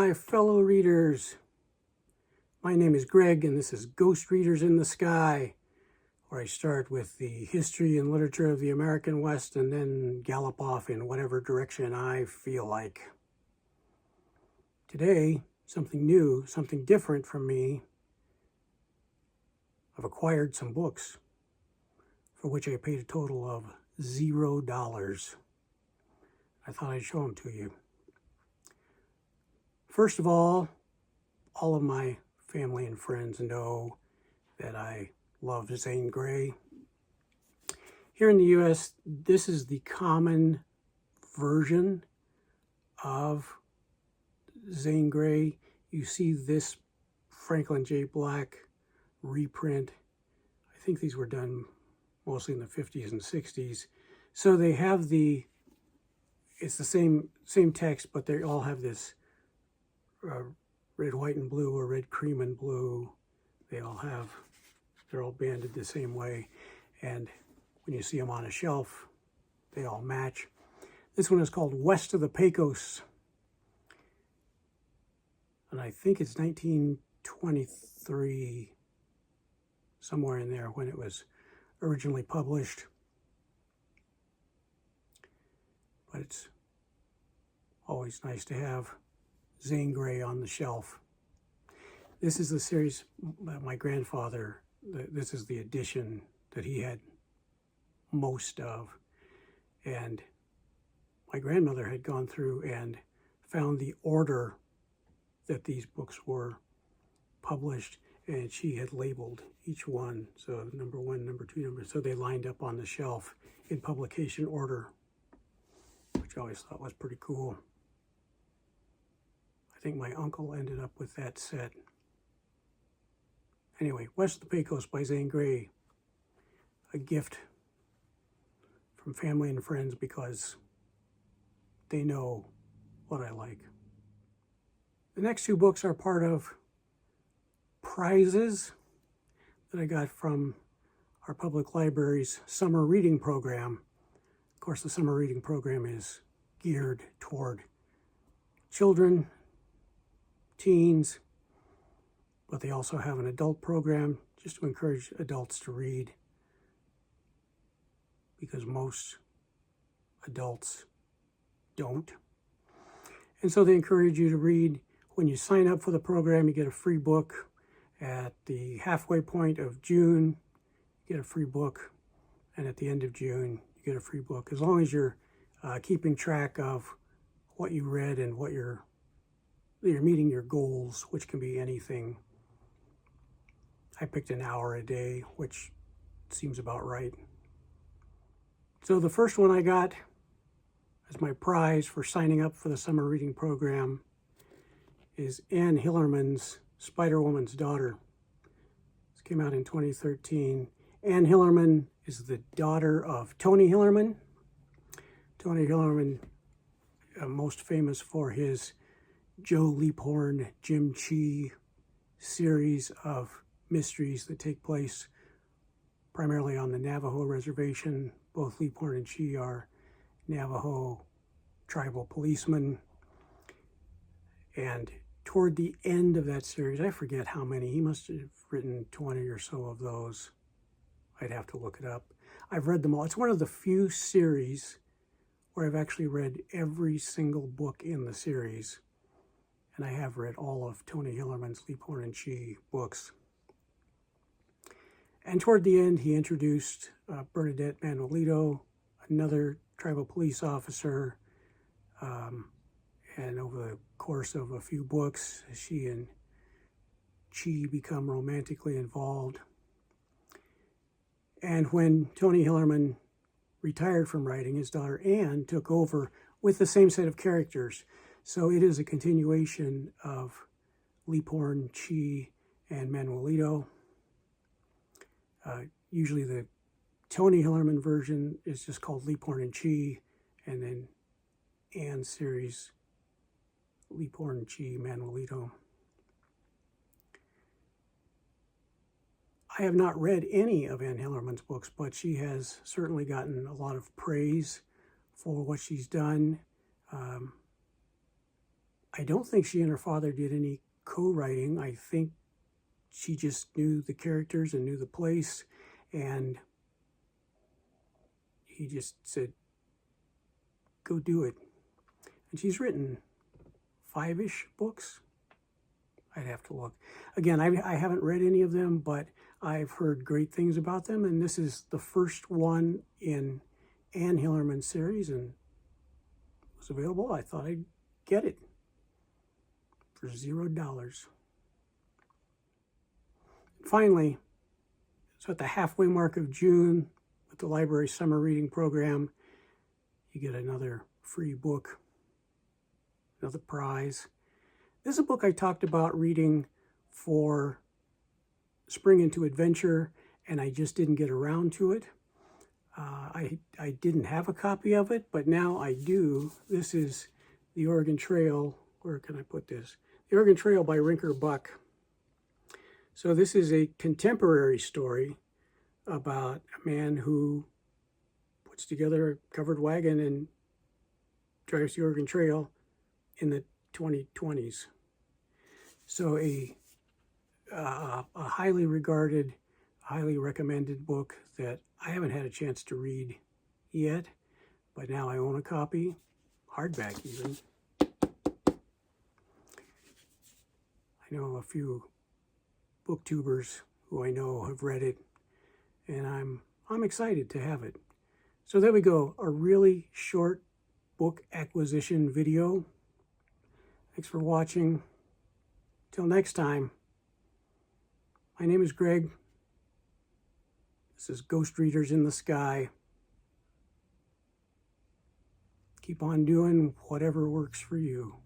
my fellow readers. My name is Greg, and this is Ghost Readers in the Sky, where I start with the history and literature of the American West and then gallop off in whatever direction I feel like. Today, something new, something different from me. I've acquired some books for which I paid a total of $0. I thought I'd show them to you. First of all of my family and friends know that I love Zane Grey. Here in the U.S., this is the common version of Zane Grey. You see this Franklin J. Black reprint. I think these were done mostly in the 50s and 60s. So they have it's the same text, but they all have this red, white, and blue, or red, cream, and blue. They're all banded the same way. And when you see them on a shelf, they all match. This one is called West of the Pecos. And I think it's 1923, somewhere in there when it was originally published. But it's always nice to have Zane Grey on the shelf. This is the series my grandfather, this is the edition that he had most of. And my grandmother had gone through and found the order that these books were published, and she had labeled each one. So number one, number two, so they lined up on the shelf in publication order, which I always thought was pretty cool. I think my uncle ended up with that set. Anyway, West of the Pecos by Zane Grey. A gift from family and friends because they know what I like. The next two books are part of prizes that I got from our public library's summer reading program. Of course, the summer reading program is geared toward children, teens, but they also have an adult program just to encourage adults to read, because most adults don't. And so they encourage you to read. When you sign up for the program, you get a free book. At the halfway point of June, you get a free book. And at the end of June, you get a free book. As long as you're keeping track of what you read and what you're meeting your goals, which can be anything. I picked an hour a day, which seems about right. So the first one I got as my prize for signing up for the summer reading program is Anne Hillerman's Spider-Woman's Daughter. This came out in 2013. Anne Hillerman is the daughter of Tony Hillerman. Tony Hillerman, most famous for his Joe Leaphorn, Jim Chee series of mysteries that take place primarily on the Navajo reservation. Both Leaphorn and Chee are Navajo tribal policemen. And toward the end of that series, I forget how many, he must have written 20 or so of those. I'd have to look it up. I've read them all. It's one of the few series where I've actually read every single book in the series. And I have read all of Tony Hillerman's Leaphorn and Chee books. And toward the end, he introduced Bernadette Manuelito, another tribal police officer. And over the course of a few books, she and Chee become romantically involved. And when Tony Hillerman retired from writing, his daughter Anne took over with the same set of characters. So it is a continuation of Leaphorn, Chee, and Manuelito. Usually the Tony Hillerman version is just called Leaphorn and Chee, and then Anne's series, Leaphorn, Chee, Manuelito. I have not read any of Anne Hillerman's books, but she has certainly gotten a lot of praise for what she's done. I don't think she and her father did any co-writing. I think she just knew the characters and knew the place, and he just said, go do it. And she's written 5-ish books. I'd have to look. Again, I haven't read any of them, but I've heard great things about them, and this is the first one in Anne Hillerman's series, and it was available. I thought I'd get it for $0. Finally, so at the halfway mark of June, with the library summer reading program, you get another free book, another prize. This is a book I talked about reading for Spring into Adventure, and I just didn't get around to it. I didn't have a copy of it, but now I do. This is The Oregon Trail. Where can I put this? The Oregon Trail by Rinker Buck. So this is a contemporary story about a man who puts together a covered wagon and drives the Oregon Trail in the 2020s. So a highly regarded, highly recommended book that I haven't had a chance to read yet, but now I own a copy, hardback even. I know a few booktubers who I know have read it, and I'm excited to have it. So there we go, a really short book acquisition video. Thanks for watching. Till next time, my name is Greg. This is Ghost Readers in the Sky. Keep on doing whatever works for you.